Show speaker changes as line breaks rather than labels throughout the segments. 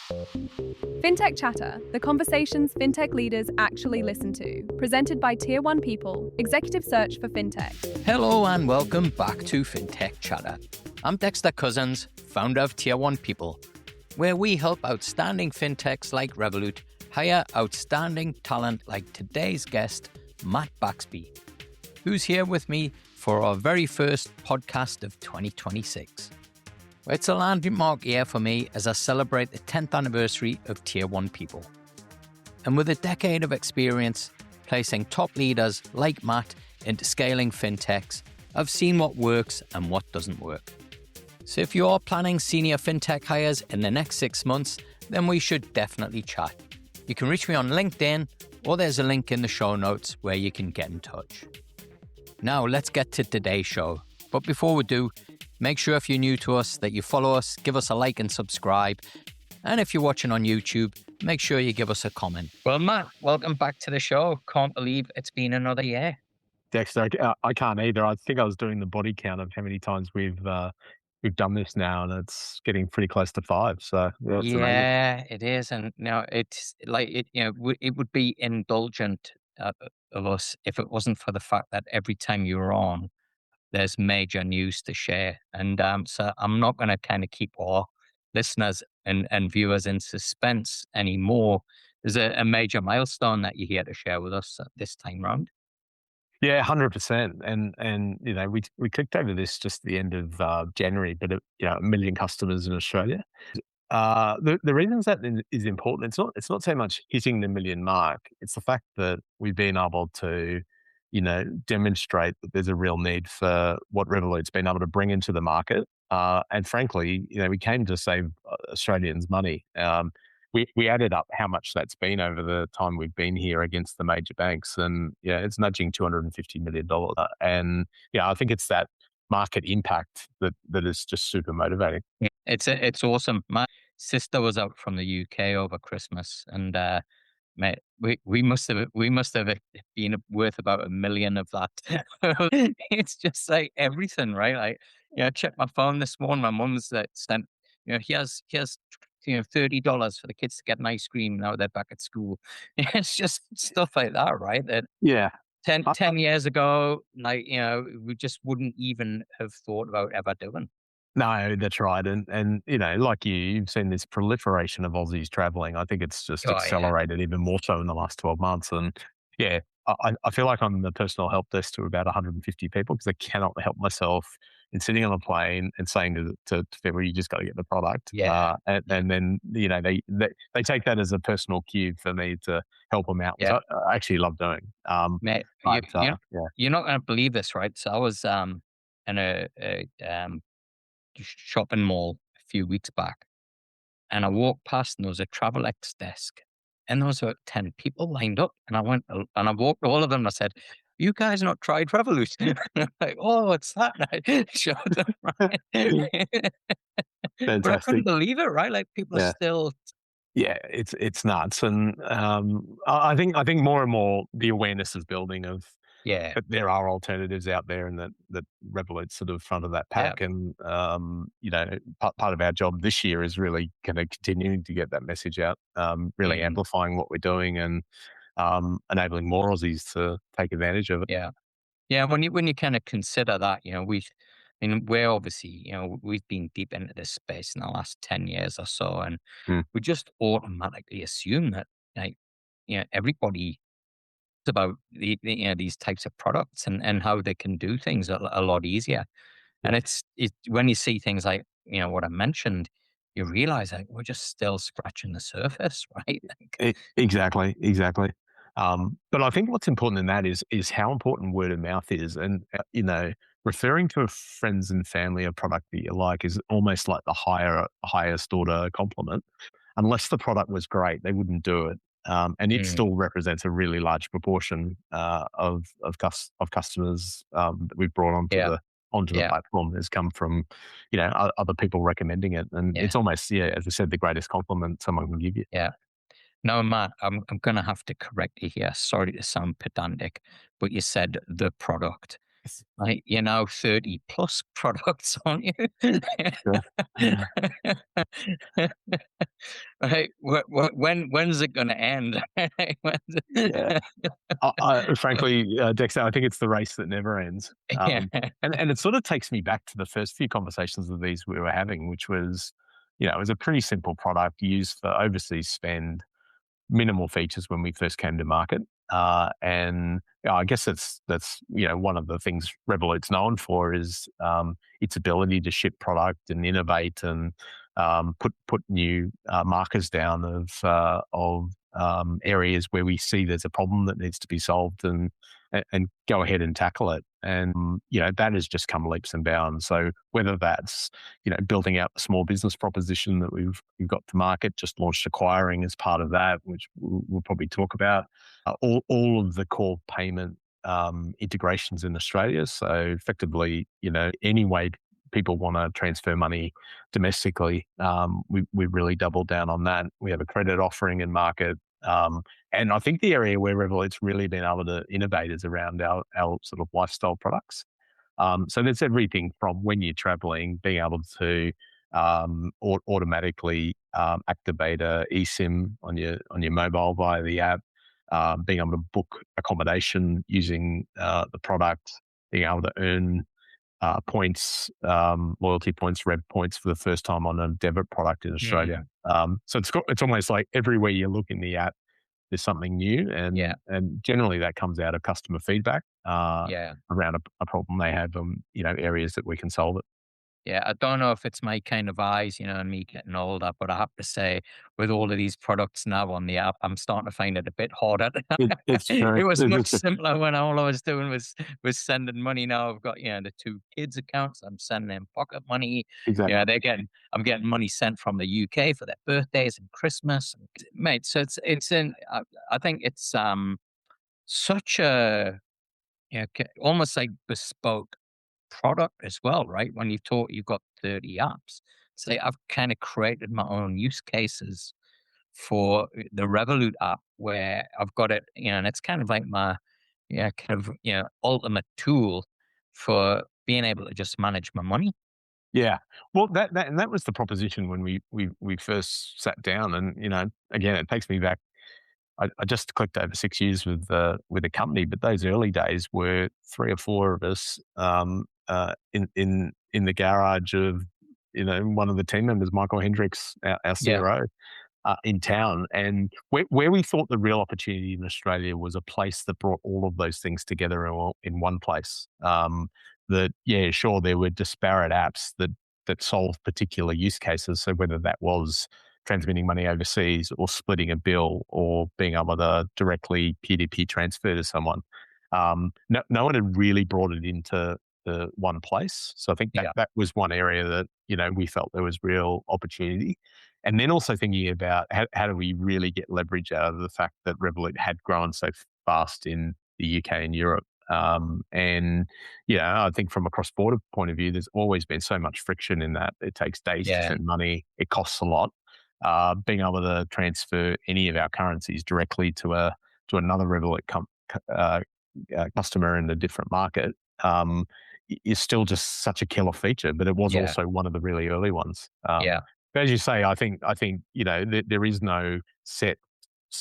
Fintech Chatter, the conversations fintech leaders actually listen to. Presented by Tier 1 People, Executive Search for Fintech.
Hello and welcome back to Fintech Chatter. I'm Dexter Cousins, founder of Tier 1 People, where we help outstanding fintechs like Revolut hire outstanding talent like today's guest, Matt Baxby, who's here with me for our very first podcast of 2026. It's a landmark year for me as I celebrate the 10th anniversary of Tier 1 People. And with a decade of experience placing top leaders like Matt into scaling fintechs, I've seen what works and what doesn't work. So if you're planning senior fintech hires in the next 6 months, then we should definitely chat. You can reach me on LinkedIn, or there's a link in the show notes where you can get in touch. Now let's get to today's show. But before we do, make sure if you're new to us that you follow us, give us a like and subscribe. And if you're watching on YouTube, make sure you give us a comment. Well, Matt, welcome back to the show. Can't believe it's been another year.
Dexter, I can't either. I think I was doing the body count of how many times we've done this now, and it's getting pretty close to 5. So
yeah, it is. And now it's like it would be indulgent of us if it wasn't for the fact that every time you're on, there's major news to share. And so I'm not going to kind of keep our listeners and viewers in suspense anymore. There's a major milestone that you're here to share with us this time round.
Yeah, 100%. And we clicked over this just at the end of January, but 1 million customers in Australia. The reasons that is important, it's not so much hitting the 1 million mark. It's the fact that we've been able to demonstrate that there's a real need for what Revolut's been able to bring into the market. And frankly, we came to save Australians money. We added up how much that's been over the time we've been here against the major banks, and it's nudging $250 million. And I think it's that market impact that is just super motivating.
It's awesome. My sister was out from the UK over Christmas, and mate, we must have been worth about 1 million of that. It's just like everything, right? Like, I checked my phone this morning. My mum's sent, here's $30 for the kids to get an ice cream now they're back at school. It's just stuff like that, right? That 10 years ago, like, we just wouldn't even have thought about ever doing.
No, that's right. And like you've seen this proliferation of Aussies traveling. I think it's just accelerated even more so in the last 12 months. And I feel like I'm the personal help desk to about 150 people because I cannot help myself in sitting on a plane and saying to people, you just got to get the product.
Yeah.
And then, they take that as a personal cue for me to help them out, which I actually love doing.
Mate, you're not going to believe this, right? So I was in a shopping mall a few weeks back, and I walked past and there was a Travelex desk, and there was about 10 people lined up, and I went and I walked all of them and I said, you guys not tried Revolut? Like, oh, what's that? I showed them, right?
Fantastic.
But I couldn't believe it, right? Like, people are still...
Yeah, it's nuts. And I think more and more the awareness is building of that there are alternatives out there, and that Revolut's sort of front of that pack. And part of our job this year is really kind of continuing to get that message out, really amplifying what we're doing and enabling more Aussies to take advantage of it.
Yeah. When you kind of consider that, we're obviously, we've been deep into this space in the last 10 years or so, and we just automatically assume that, like, everybody about these types of products and how they can do things a lot easier. And it's when you see things like what I mentioned, you realize like we're just still scratching the surface, right?
Exactly. But I think what's important in that is how important word of mouth is, and referring to friends and family a product that you like is almost like the highest order compliment. Unless the product was great, they wouldn't do it. And it still represents a really large proportion of customers that we've brought onto the platform has come from other people recommending it, and it's almost as I said, the greatest compliment someone can give you.
Now, Matt, I'm going to have to correct you here. Sorry to sound pedantic, but you said the product. Like, 30 plus products on you.
Sure. Yeah.
Right. When's it going to end?
Yeah. Frankly, Dexter, I think it's the race that never ends.
Yeah.
And it sort of takes me back to the first few conversations of these we were having, which was, it was a pretty simple product used for overseas spend, minimal features when we first came to market. And I guess that's one of the things Revolut's known for is its ability to ship product and innovate and put new markers down of areas where we see there's a problem that needs to be solved and go ahead and tackle it. And that has just come leaps and bounds. So whether that's building out the small business proposition that we've got to market, just launched acquiring as part of that, which we'll probably talk about, all of the core payment integrations in Australia. So effectively, any way people want to transfer money domestically, we've really doubled down on that. We have a credit offering in market. And I think the area where Revolut's really been able to innovate is around our sort of lifestyle products. So there's everything from when you're traveling, being able to automatically activate a eSIM on your mobile via the app, being able to book accommodation using the product, being able to earn points, loyalty points, Rev points for the first time on a debit product in Australia. So it's almost like everywhere you look in the app, there's something new,
Yeah.
and generally that comes out of customer feedback
Yeah.
around a problem they have, areas that we can solve it.
Yeah, I don't know if it's my kind of eyes, and me getting older, but I have to say, with all of these products now on the app, I'm starting to find it a bit harder.
It's true.
It was much simpler when all I was doing was sending money. Now I've got the two kids' accounts. I'm sending them pocket money.
Exactly.
I'm getting money sent from the UK for their birthdays and Christmas, mate. So it's in. I think it's such a almost like bespoke product as well, right? When you've got 30 apps. So I've kind of created my own use cases for the Revolut app where I've got it, and it's kind of like my ultimate tool for being able to just manage my money.
Yeah. Well, that was the proposition when we first sat down, and again, it takes me back. I just clicked over 6 years with the company, but those early days were three or four of us in the garage of one of the team members, Michael Hendricks, our
Yeah.
CRO, in town. And where we thought the real opportunity in Australia was a place that brought all of those things together in one place. That, yeah, sure, there were disparate apps that solved particular use cases. So whether that was transmitting money overseas or splitting a bill or being able to directly P2P transfer to someone, no one had really brought it into the one place. So I think
Yeah.
that was one area that we felt there was real opportunity. And then also thinking about how do we really get leverage out of the fact that Revolut had grown so fast in the UK and Europe. And I think from a cross-border point of view, there's always been so much friction in that. It takes days to
Yeah.
send money. It costs a lot. Being able to transfer any of our currencies directly to another Revolut customer in a different market is still just such a killer feature. But it was
Yeah.
also one of the really early ones.
Yeah.
But as you say, I think there is no set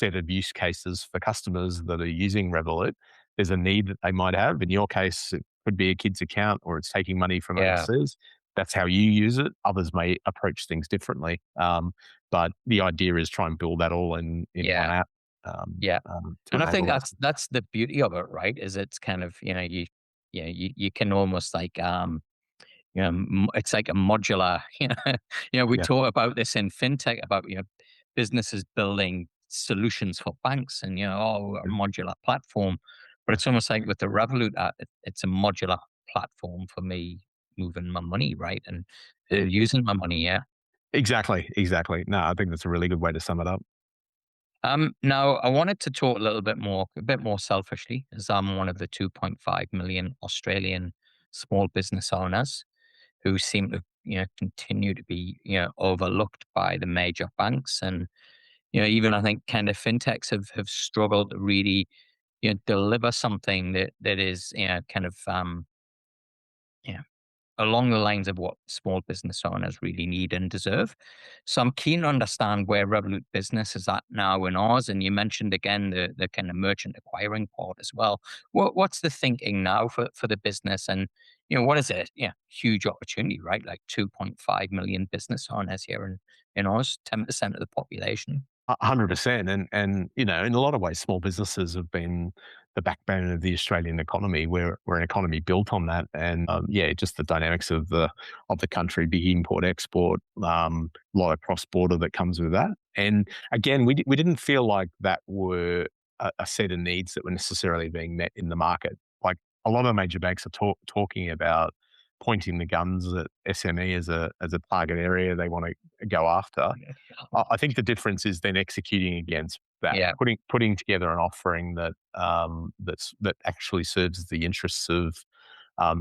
of use cases for customers that are using Revolut. There's a need that they might have. In your case, it could be a kid's account or it's taking money from
Yeah.
overseas. That's how you use it. Others may approach things differently. But the idea is try and build that all in
Yeah.
one app.
Yeah.
To
And I think
enable it.
that's the beauty of it, right? Is it's kind of, you can almost like, it's like a modular, we
Yeah.
talk about this in fintech about, businesses building solutions for banks and, a modular platform, but it's almost like with the Revolut app, it's a modular platform for me moving my money, right? And using my money. Yeah.
Exactly. No, I think that's a really good way to sum it up.
Now I wanted to talk a bit more selfishly, as I'm one of the 2.5 million Australian small business owners who seem to, continue to be, overlooked by the major banks. And, even I think kind of fintechs have struggled to really deliver something that is, kind of, yeah, along the lines of what small business owners really need and deserve. So I'm keen to understand where Revolut Business is at now in ours. And you mentioned again the kind of merchant acquiring part as well. What's the thinking now for the business? And what is it? Yeah, huge opportunity, right? Like 2.5 million business owners here in ours, 10% of the population.
100%. And in a lot of ways, small businesses have been the backbone of the Australian economy. We're an economy built on that. And just the dynamics of the country, big import export, a lot of cross border that comes with that. And again, we didn't feel like that were a set of needs that were necessarily being met in the market. Like a lot of major banks are talking about pointing the guns at SME as a target area they want to go after. I think the difference is then executing against that,
Yeah,
putting together an offering that that actually serves the interests of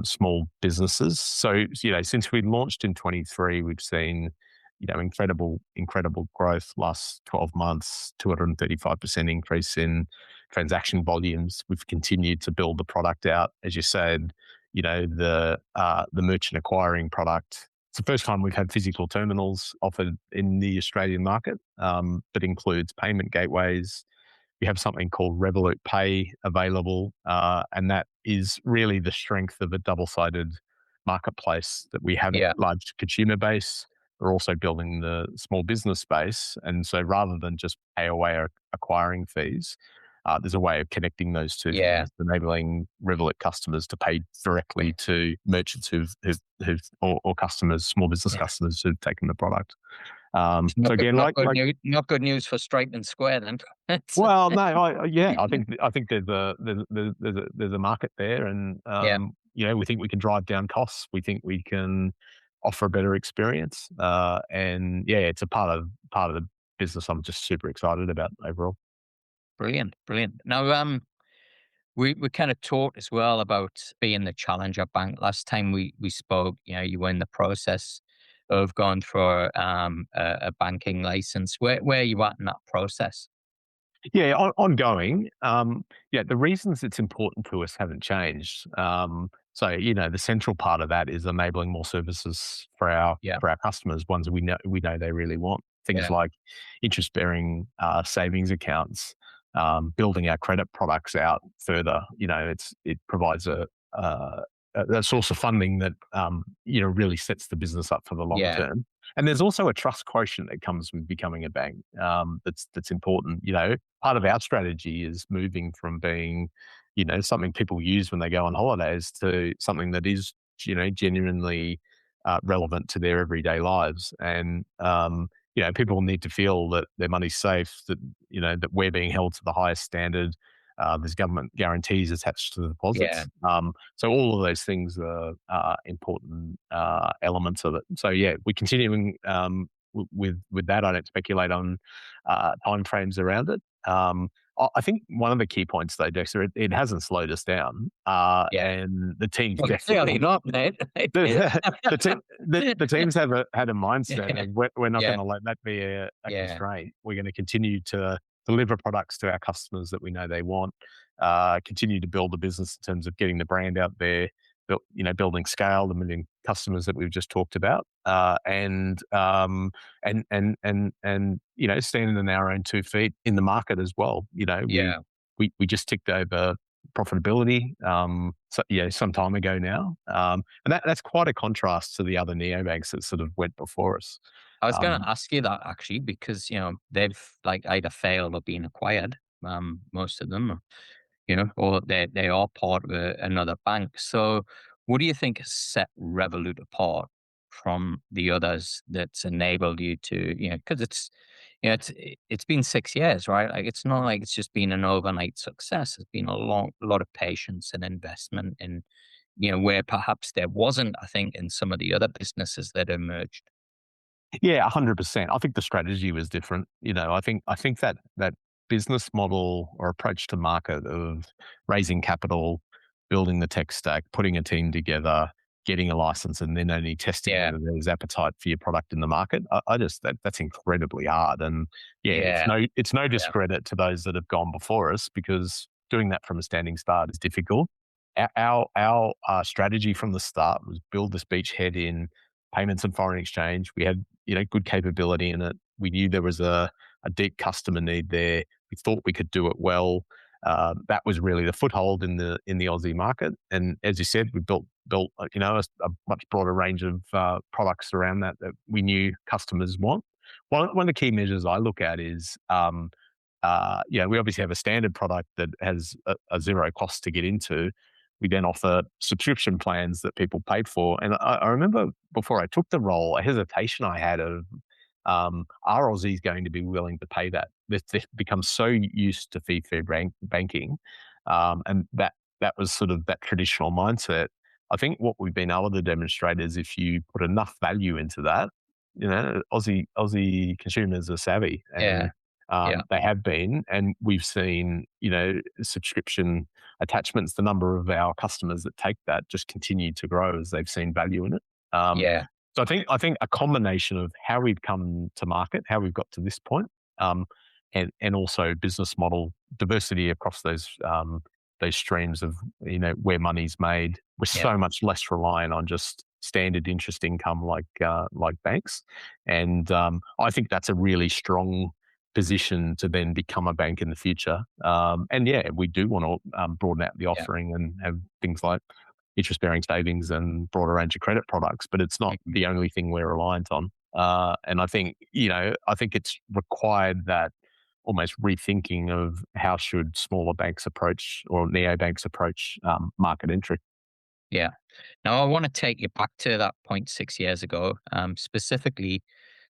small businesses. So since we launched in 23, we've seen incredible growth last 12 months, 235% increase in transaction volumes. We've continued to build the product out, as you said. The merchant acquiring product. It's the first time we've had physical terminals offered in the Australian market, that includes payment gateways. We have something called Revolut Pay available, and that is really the strength of a double-sided marketplace that we have a
yeah,
large consumer base. We're also building the small business space. And so rather than just pay away our acquiring fees, there's a way of connecting those two
yeah.
things, enabling Revolut customers to pay directly to merchants or customers, small business customers who've taken the product. So again,
Not good news for Stripe and Square then.
well, no, I think there's a market there, and
Yeah,
we think we can drive down costs. We think we can offer a better experience, and it's a part of the business I'm just super excited about overall.
brilliant, brilliant. Now, we kind of talked as well about being the challenger bank. Last time we spoke, you were in the process of going for a banking license. Where are you at in that process?
Yeah, ongoing. The reasons it's important to us haven't changed. The central part of that is enabling more services for our
Yeah,
customers, ones we know they really want. Things
yeah,
like interest-bearing savings accounts, building our credit products out further. It provides a source of funding that really sets the business up for the long
yeah,
term. And there's also a trust quotient that comes with becoming a bank, that's important. Part of our strategy is moving from being, something people use when they go on holidays to something that is, genuinely relevant to their everyday lives. And people need to feel that their money's safe, that that we're being held to the highest standard. There's government guarantees attached to the
yeah,
deposits. So all of those things are important elements of it. So we're continuing with that. I don't speculate on timeframes around it. I think one of the key points, though, Dexter, it hasn't slowed us down,
yeah.
and the team's
Well, clearly
definitely
not, mate.
the teams have had a mindset of we're not going
Yeah,
to let that be a
yeah,
constraint. We're going to continue to deliver products to our customers that we know they want. Continue to build the business in terms of getting the brand out there, building scale, the million customers that we've just talked about, and standing on our own 2 feet in the market as well.
yeah.
We just ticked over profitability, some time ago now, and that's quite a contrast to the other neobanks that sort of went before us.
I was going
Um,
to ask you that actually because they've like either failed or been acquired. Most of them, or they are part of another bank. So, what do you think has set Revolut apart from the others that's enabled you to, because it's been 6 years, right? Like it's not like it's just been an overnight success. It's been a lot of patience and investment in, where perhaps there wasn't, I think, in some of the other businesses that emerged.
Yeah, 100%. I think the strategy was different. I think that business model or approach to market of raising capital, building the tech stack, putting a team together, getting a license, and then only testing
Yeah,
whether there's appetite for your product in the market. I just that's incredibly hard. And it's
yeah,
no
yeah,
discredit to those that have gone before us because doing that from a standing start is difficult. Our strategy from the start was build this beachhead in payments and foreign exchange. We had, good capability in it. We knew there was a deep customer need there. We thought we could do it well. That was really the foothold in the Aussie market. And as you said, we built a much broader range of products around that we knew customers want. One of the key measures I look at is, we obviously have a standard product that has a zero cost to get into. We then offer subscription plans that people paid for. And I remember before I took the role, a hesitation I had of, are Aussies going to be willing to pay that? They've become so used to fee-free banking, and that was sort of that traditional mindset. I think what we've been able to demonstrate is if you put enough value into that, Aussie consumers are savvy,
Yeah.
and
Yeah.
they have been, and we've seen, subscription attachments. The number of our customers that take that just continue to grow as they've seen value in it.
Yeah.
So I think a combination of how we've come to market, how we've got to this point, and also business model diversity across those streams of where money's made. We're
Yeah.
so much less reliant on just standard interest income like banks, and I think that's a really strong position to then become a bank in the future. And yeah, we do want to broaden out the
Yeah.
offering and have things like interest-bearing savings and broader range of credit products, but it's not the only thing we're reliant on. And I think it's required that almost rethinking of how should smaller banks approach or neobanks approach market entry.
Yeah. Now, I want to take you back to that point 6 years ago, specifically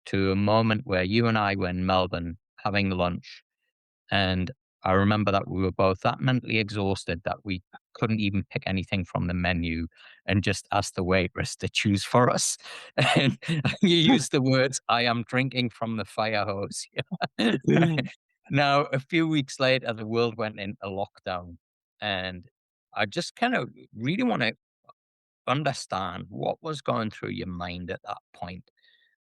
to a moment where you and I were in Melbourne having lunch. And I remember that we were both that mentally exhausted that we couldn't even pick anything from the menu and just asked the waitress to choose for us. And you used the words, I am drinking from the fire hose. Now, a few weeks later, the world went into lockdown. And I just kind of really want to understand what was going through your mind at that point.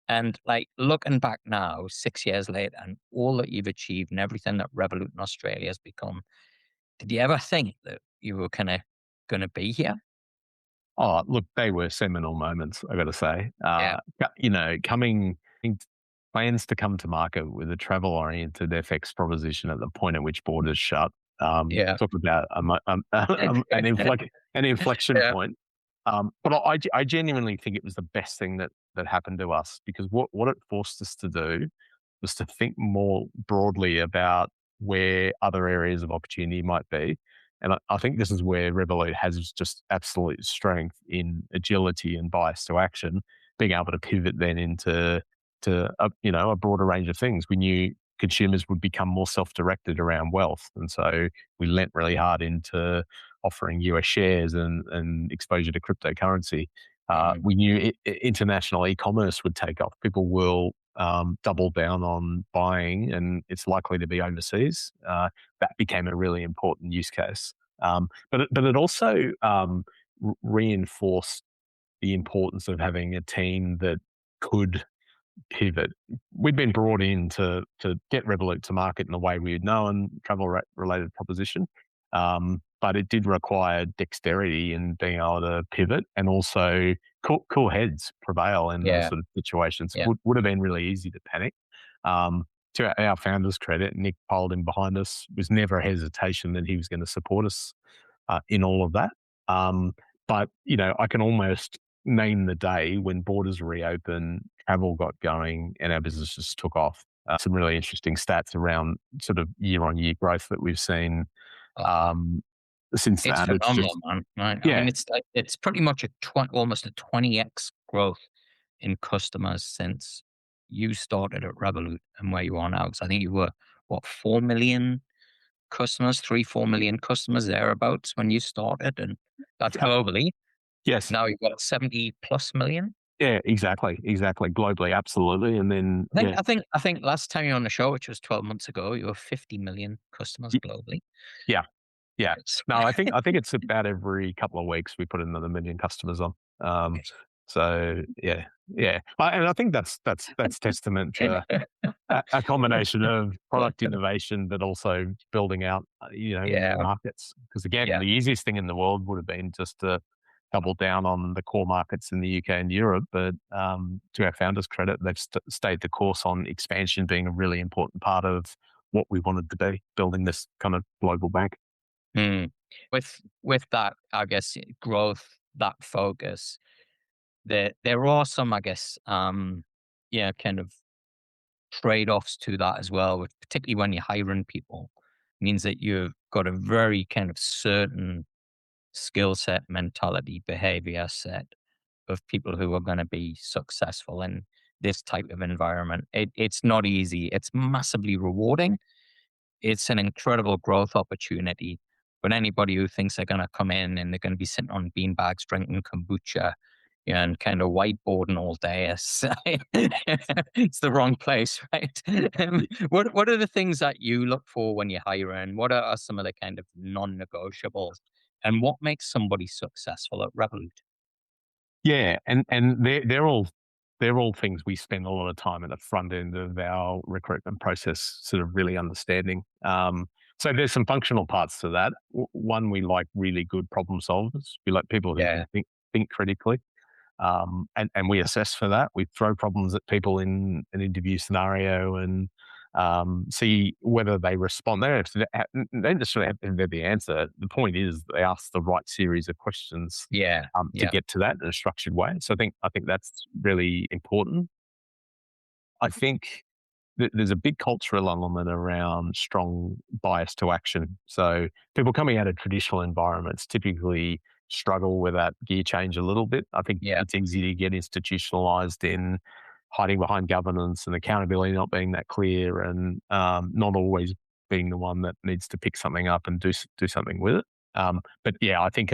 And like looking back now, 6 years later, and all that you've achieved and everything that Revolut in Australia has become, did you ever think that you were kind of going to be here?
Oh, look, they were seminal moments, I got to say.
Yeah.
Coming plans to come to market with a travel-oriented FX proposition at the point at which borders shut.
Yeah.
Talk about an inflection
Yeah.
point. But I genuinely think it was the best thing that happened to us, because what it forced us to do was to think more broadly about where other areas of opportunity might be. And I think this is where Revolut has just absolute strength in agility and bias to action, being able to pivot then into a broader range of things. We knew consumers would become more self-directed around wealth, and so we leant really hard into offering US shares and exposure to cryptocurrency. We knew international e-commerce would take off. People will double down on buying, and it's likely to be overseas. That became a really important use case. But it also reinforced the importance of having a team that could pivot. We'd been brought in to get Revolut to market in the way we had known, travel-related proposition. But it did require dexterity in being able to pivot, and also cool heads prevail in those
Yeah.
sort of situations.
Yeah.
Would have been really easy to panic. To our founder's credit, Nick piled in behind us. Was never a hesitation that he was going to support us in all of that. But I can almost name the day when borders reopened, travel got going, and our business just took off. Some really interesting stats around sort of year-on-year growth that we've seen since
It's
that.
phenomenal, man. Right? I
Yeah.
mean, it's pretty much almost a 20x growth in customers since you started at Revolut and where you are now. Because I think you were, what, 4 million customers, 4 million customers thereabouts when you started, and that's globally.
Yes.
Now you've got 70 plus million.
Yeah, exactly. Globally, absolutely. And then,
I think last time you were on the show, which was 12 months ago, you were 50 million customers globally.
yeah.
It's-
No, I think it's about every couple of weeks we put another million customers on. So and I think that's testament to a combination of product innovation, but also building out, in the
Yeah,
markets. Because again,
yeah,
the easiest thing in the world would have been just to double down on the core markets in the UK and Europe. But to our founders' credit, they've stayed the course on expansion being a really important part of what we wanted to be, building this kind of global bank.
mm. With that, I guess growth, that focus, there are some, I guess, kind of trade-offs to that as well, with particularly when you're hiring people, means that you've got a very kind of certain skill set, mentality, behavior set of people who are going to be successful in this type of environment. It's not easy. It's massively rewarding. It's an incredible growth opportunity. But anybody who thinks they're going to come in and they're going to be sitting on beanbags drinking kombucha, and kind of whiteboarding all day, it's the wrong place, right? What are the things that you look for when you're hiring? What are some of the kind of non-negotiables? And what makes somebody successful at Revolut?
Yeah, and they're all things we spend a lot of time at the front end of our recruitment process, sort of really understanding. So there's some functional parts to that. One, we like really good problem solvers. We like people who
Yeah,
can think critically. And we assess for that. We throw problems at people in an interview scenario and see whether they respond. They don't necessarily have to know the answer. The point is they ask the right series of questions
yeah,
to
yeah,
get to that in a structured way. So I think that's really important. I think there's a big cultural element around strong bias to action. So people coming out of traditional environments typically struggle with that gear change a little bit. I think
yeah.
it's easy to get institutionalized in hiding behind governance and accountability not being that clear, and not always being the one that needs to pick something up and do something with it. But yeah, I think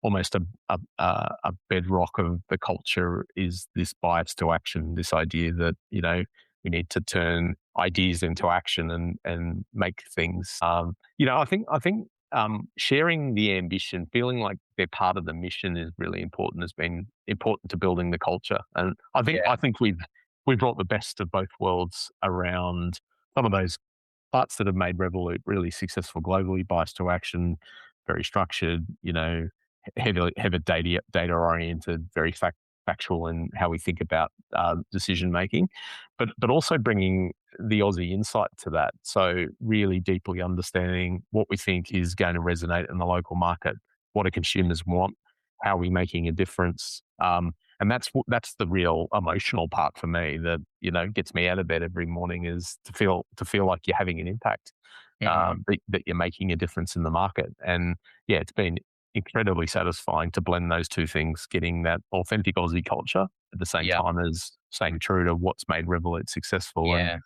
almost a bedrock of the culture is this bias to action. This idea that we need to turn ideas into action and make things. I think sharing the ambition, feeling like they're part of the mission, is really important. Has been important to building the culture, and I think
Yeah,
I think we've brought the best of both worlds around some of those parts that have made Revolut really successful globally. Bias to action, very structured, heavy data oriented, very factual in how we think about decision making, but also bringing the Aussie insight to that. So really deeply understanding what we think is going to resonate in the local market, what do consumers want, how are we making a difference, and that's the real emotional part for me that gets me out of bed every morning, is to feel like you're having an impact,
mhm,
that you're making a difference in the market. And yeah, it's been incredibly satisfying to blend those two things, getting that authentic Aussie culture at the same
yeah,
time as staying true to what's made Revolut successful,
yeah,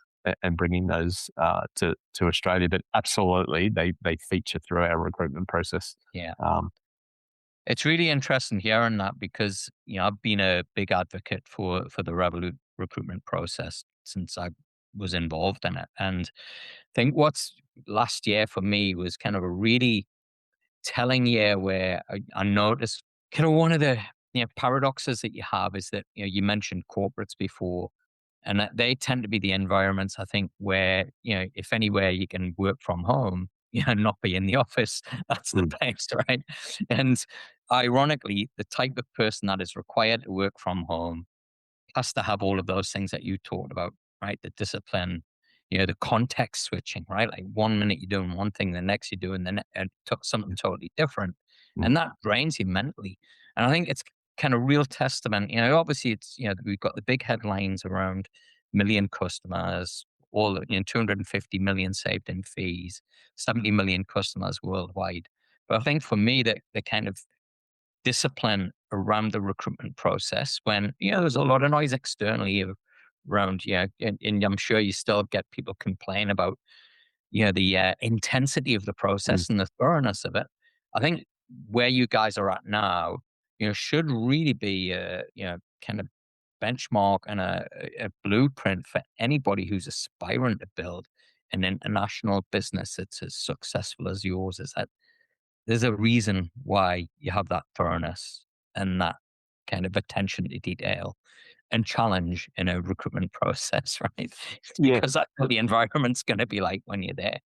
and bringing those to Australia. But absolutely, they feature through our recruitment process.
yeah.
Um,
It's really interesting hearing that because, I've been a big advocate for the Revolut recruitment process since I was involved in it. And I think what's last year for me was kind of a really telling year where I noticed kind of one of the paradoxes that you have is that, you mentioned corporates before, and that they tend to be the environments, I think, where, if anywhere you can work from home, not be in the office, that's the
mm,
best, right? And ironically, the type of person that is required to work from home has to have all of those things that you talked about, right? The discipline, the context switching, right? Like one minute you're doing one thing, the next you're doing something totally different.
mm,
And that drains you mentally. And I think it's kind of real testament, obviously it's, we've got the big headlines around million customers, all, 250 million saved in fees, 70 million customers worldwide. But I think for me, the kind of discipline around the recruitment process when, there's a lot of noise externally around, and I'm sure you still get people complain about, the intensity of the
mm,
process and the thoroughness of it. I think where you guys are at now, should really be a, kind of benchmark and a blueprint for anybody who's aspiring to build an international business that's as successful as yours. Is that there's a reason why you have that thoroughness and that kind of attention to detail and challenge in a recruitment process, right?
Yeah,
Because that's what the environment's going to be like when you're there.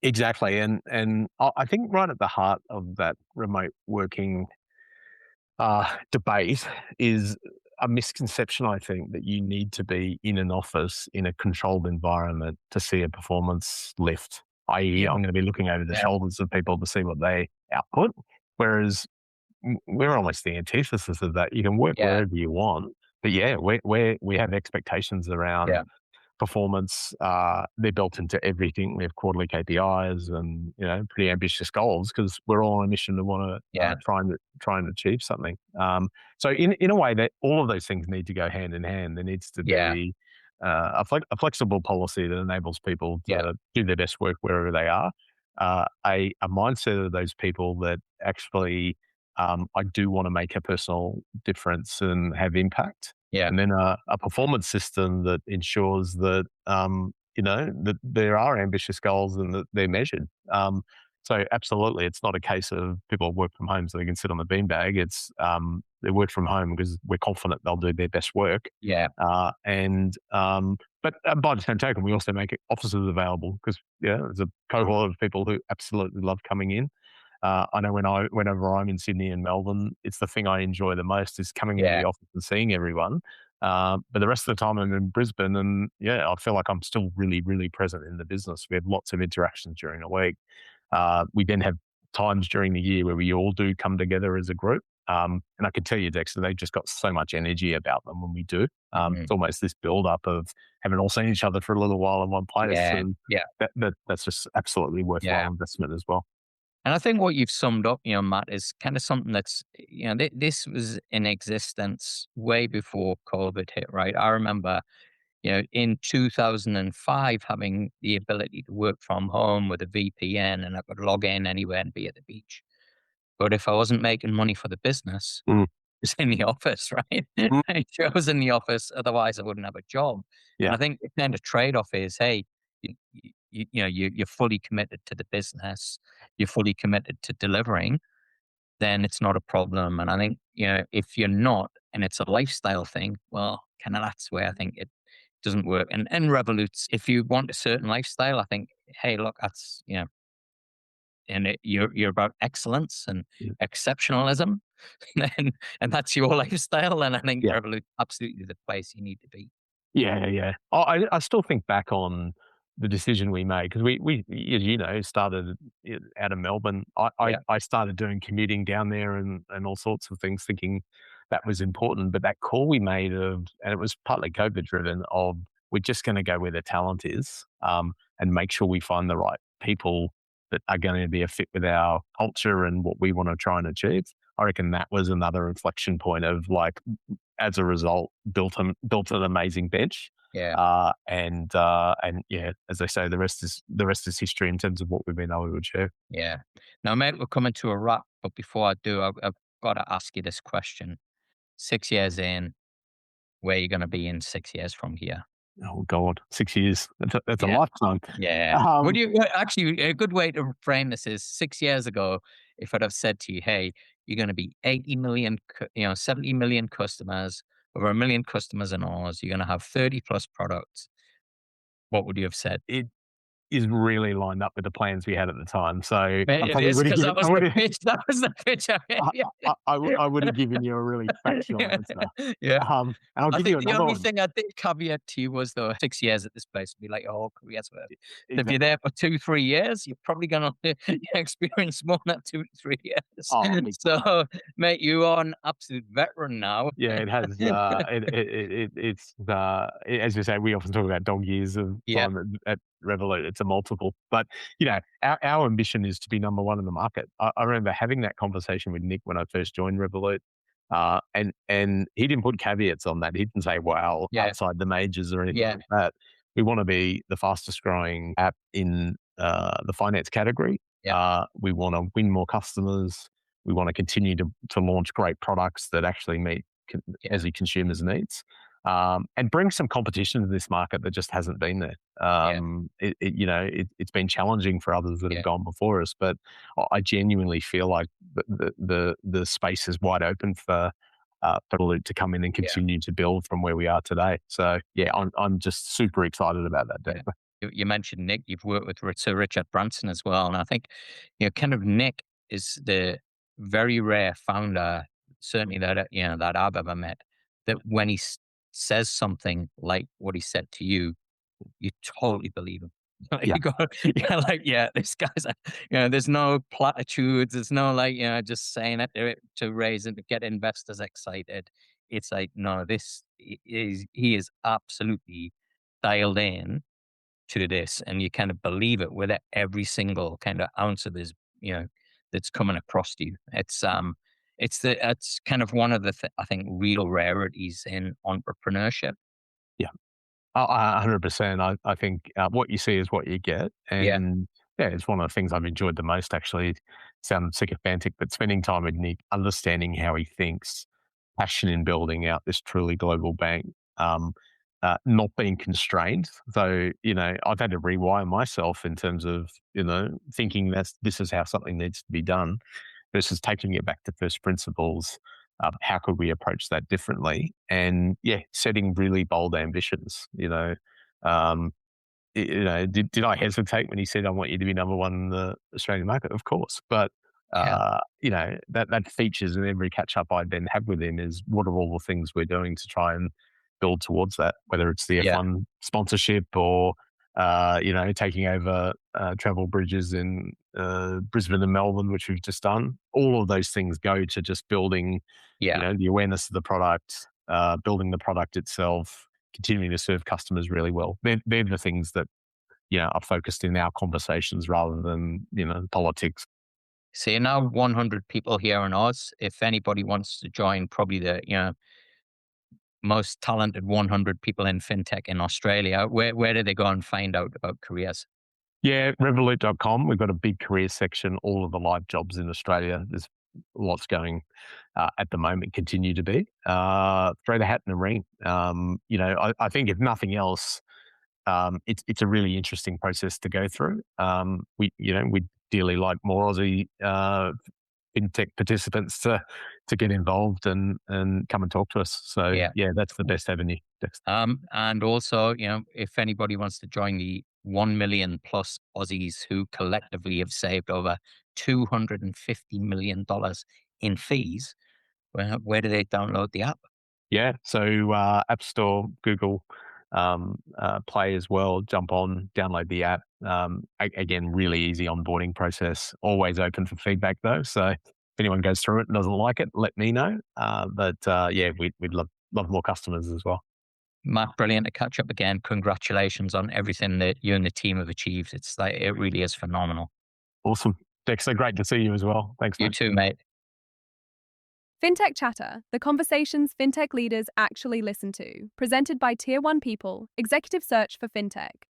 exactly. And I think right at the heart of that remote working debate is a misconception, I think, that you need to be in an office in a controlled environment to see a performance lift, i.e.,
Yeah.
I'm going to be looking over the
Yeah.
shoulders of people to see what they output. Whereas we're almost the antithesis of that. You can work
Yeah.
wherever you want, but yeah, we have expectations around
Yeah.
performance. They're built into everything. We have quarterly KPIs and pretty ambitious goals because we're all on a mission to want to
Yeah.
try and achieve something. So in a way, that all of those things need to go hand in hand. There needs to
Yeah.
be a flexible policy that enables people
Yeah.
to do their best work wherever they are. A mindset of those people that actually I do want to make a personal difference and have impact.
Yeah.
And then a performance system that ensures that that there are ambitious goals and that they're measured. So absolutely, it's not a case of people work from home so they can sit on the beanbag. It's they work from home because we're confident they'll do their best work.
Yeah.
But by the same token, we also make offices available because there's a cohort of people who absolutely love coming in. I know whenever I'm in Sydney and Melbourne, it's the thing I enjoy the most is coming into
Yeah.
the office and seeing everyone. But the rest of the time I'm in Brisbane and I feel like I'm still really, really present in the business. We have lots of interactions during the week. We then have times during the year where we all do come together as a group. And I can tell you, Dexter, they've just got so much energy about them when we do. It's almost this build up of having all seen each other for a little while in one place.
Yeah.
And
Yeah.
that's just absolutely worthwhile
Yeah.
investment as well.
And I think what you've summed up, Matt, is kind of something that's, this was in existence way before COVID hit, right? I remember, in 2005, having the ability to work from home with a VPN and I could log in anywhere and be at the beach. But if I wasn't making money for the business,
Mm.
I was in the office, right?
Mm.
I was in the office, otherwise I wouldn't have a job.
Yeah.
And I think the kind of trade-off is, hey, you're fully committed to the business, you're fully committed to delivering, then it's not a problem. And I think, if you're not, and it's a lifestyle thing, well, kind of that's where I think it doesn't work. And Revolut's, if you want a certain lifestyle, I think, hey, look, that's, and you're about excellence and exceptionalism, and that's your lifestyle. And I think
Yeah.
Revolut absolutely the place you need to be.
Yeah. I still think back on the decision we made because we started out of Melbourne. I started doing commuting down there and all sorts of things, thinking that was important. But that call we made and it was partly COVID driven, of we're just going to go where the talent is, and make sure we find the right people that are going to be a fit with our culture and what we want to try and achieve. I reckon that was another inflection point of like, as a result, built an amazing bench.
Yeah.
And as they say, the rest is history in terms of what we've been able to achieve.
Yeah. Now, mate, we're coming to a wrap, but before I do, I've got to ask you this question. 6 years in, where are you going to be in 6 years from here?
Oh God, 6 years. That's a
Yeah.
lifetime.
Yeah. Actually, a good way to frame this is 6 years ago, if I'd have said to you, hey, you're going to be 80 million, 70 million customers, over 1 million customers in ours, you're going to have 30 plus products. What would you have said?
It is really lined up with the plans we had at the time. So
It is, because that was the pitch. That was the pitch.
I would have given you a really factual answer.
Yeah.
And I'll
I
give you
think the
another
only
one.
thing I did caveat to you was, though, 6 years at this place would be like your whole career's worth. If
Exactly.
you're there for 2-3 years, you're probably going to experience more than 2-3 years.
Oh, big
So, mate, you are an absolute veteran now.
Yeah, it has. It's as you say, we often talk about dog years of
Yeah.
time at Revolut. It's a multiple, but our ambition is to be number one in the market. I remember having that conversation with Nick when I first joined Revolut, and he didn't put caveats on that. He didn't say, "Wow,
Yeah.
outside the majors" or anything
Yeah.
like that. We want to be the fastest growing app in the finance category. We want to win more customers. We want to continue to launch great products that actually meet Aussie consumers' needs, and bring some competition to this market that just hasn't been there. It's been challenging for others that have gone before us, but I genuinely feel like the space is wide open for for Revolut to come in and continue to build from where we are today. So yeah, I'm just super excited about that, Dexter.
You mentioned Nick. You've worked with Sir Richard Branson as well, and I think kind of Nick is the very rare founder, certainly that that I've ever met, that when he says something like what he said to you, you totally believe him. Like,
Yeah.
you go, this guy's, there's no platitudes. There's no just saying it to raise and to get investors excited. It's like, no, he is absolutely dialed in to this, and you kind of believe it with every single kind of ounce of his, that's coming across to you. It's kind of one of the, I think, real rarities in entrepreneurship.
Yeah. 100%. I think what you see is what you get.
Yeah.
And yeah, it's one of the things I've enjoyed the most, actually. Sounds sycophantic, but spending time with Nick, understanding how he thinks, passion in building out this truly global bank, not being constrained. So, I've had to rewire myself in terms of, thinking this is how something needs to be done versus taking it back to first principles. How could we approach that differently? And yeah, setting really bold ambitions. Um, did I hesitate when he said, "I want you to be number one in the Australian market"? Of course, but that features in every catch up I then have with him is what are all the things we're doing to try and build towards that, whether it's the F1 sponsorship or taking over travel bridges in Brisbane and Melbourne, which we've just done. All of those things go to just building, the awareness of the product, building the product itself, continuing to serve customers really well. They're the things that are focused in our conversations rather than politics.
So you're now 100 people here in Oz. If anybody wants to join, probably the most talented 100 people in fintech in Australia, where do they go and find out about careers?
Yeah, Revolut.com. We've got a big career section, all of the live jobs in Australia. There's lots going at the moment, continue to be. Throw the hat in the ring. I think if nothing else, it's a really interesting process to go through. We dearly like more Aussie fintech participants to get involved and come and talk to us. So yeah, that's the best avenue.
And also, if anybody wants to join the 1 million plus Aussies who collectively have saved over $250 million in fees, where do they download the app?
Yeah, so App Store, Google Play as well. Jump on, download the app. Again, really easy onboarding process. Always open for feedback though. So if anyone goes through it and doesn't like it, let me know. But yeah, we'd love more customers as well.
Matt, brilliant to catch up again. Congratulations on everything that you and the team have achieved. It really is phenomenal.
Awesome. Dexter, great to see you as well. Thanks,
You
mate.
too, mate.
Fintech Chatter, the conversations fintech leaders actually listen to. Presented by Tier 1 People, Executive Search for Fintech.